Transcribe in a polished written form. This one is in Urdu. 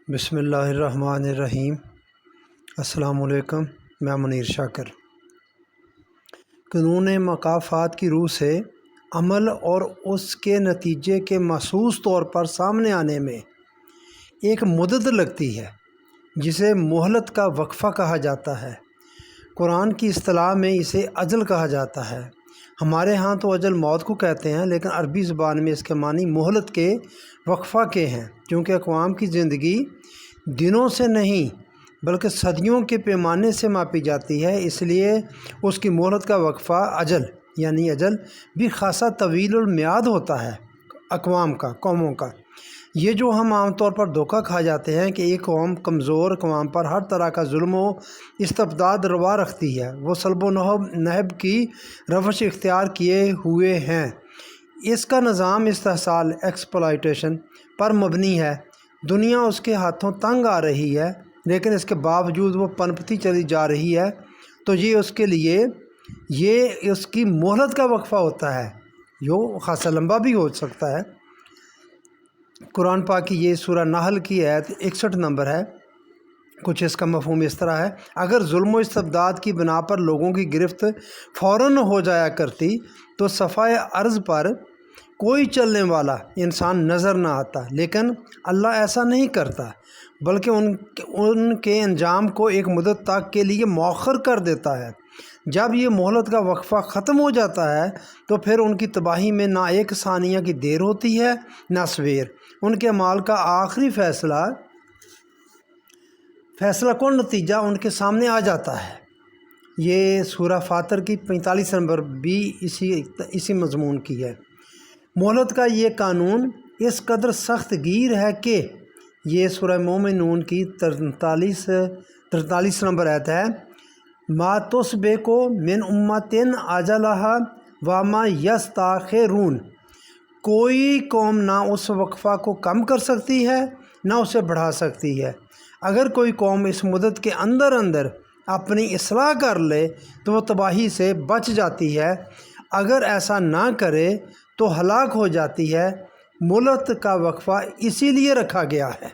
بسم اللہ الرحمن الرحیم۔ السلام علیکم، میں منیر شاکر۔ قانون مکافات کی روح سے عمل اور اس کے نتیجے کے محسوس طور پر سامنے آنے میں ایک مدت لگتی ہے جسے مہلت کا وقفہ کہا جاتا ہے۔ قرآن کی اصطلاح میں اسے اجل کہا جاتا ہے۔ ہمارے ہاں تو اجل موت کو کہتے ہیں، لیکن عربی زبان میں اس کے معنی مہلت کے وقفہ کے ہیں، کیونکہ اقوام کی زندگی دنوں سے نہیں بلکہ صدیوں کے پیمانے سے ماپی جاتی ہے، اس لیے اس کی مہلت کا وقفہ اجل بھی خاصا طویل المیعاد ہوتا ہے۔ قوموں کا یہ جو ہم عام طور پر دھوکہ کھا جاتے ہیں کہ ایک قوم کمزور اقوام پر ہر طرح کا ظلم و استبداد روا رکھتی ہے، وہ سلب و نہب کی روش اختیار کیے ہوئے ہیں۔ اس کا نظام استحصال ایکسپلائٹیشن پر مبنی ہے۔ دنیا اس کے ہاتھوں تنگ آ رہی ہے، لیکن اس کے باوجود وہ پنپتی چلی جا رہی ہے، تو یہ اس کے لیے اس کی مہلت کا وقفہ ہوتا ہے، جو خاصا لمبا بھی ہو سکتا ہے۔ قرآن پاک کی یہ سورہ نحل کی آیت 61 نمبر ہے۔ کچھ اس کا مفہوم اس طرح ہے: اگر ظلم و استبداد کی بنا پر لوگوں کی گرفت فوراً ہو جایا کرتی تو صفحۂ ارض پر کوئی چلنے والا انسان نظر نہ آتا، لیکن اللہ ایسا نہیں کرتا، بلکہ ان کے انجام کو ایک مدت تک کے لیے مؤخر کر دیتا ہے۔ جب یہ مہلت کا وقفہ ختم ہو جاتا ہے تو پھر ان کی تباہی میں نہ ایک ثانیہ کی دیر ہوتی ہے نہ سویر۔ ان کے اعمال کا آخری فیصلہ کن نتیجہ ان کے سامنے آ جاتا ہے۔ یہ سورہ فاطر کی 45 نمبر بھی اسی مضمون کی ہے۔ مہلت کا یہ قانون اس قدر سخت گیر ہے کہ یہ سورہ مومنون کی 43 نمبر آیت ہے: ما تسبق من امۃ اجلھا وما یستاخرون۔ کوئی قوم نہ اس وقفہ کو کم کر سکتی ہے نہ اسے بڑھا سکتی ہے۔ اگر کوئی قوم اس مدت کے اندر اپنی اصلاح کر لے تو وہ تباہی سے بچ جاتی ہے، اگر ایسا نہ کرے تو ہلاک ہو جاتی ہے۔ مہلت کا وقفہ اسی لیے رکھا گیا ہے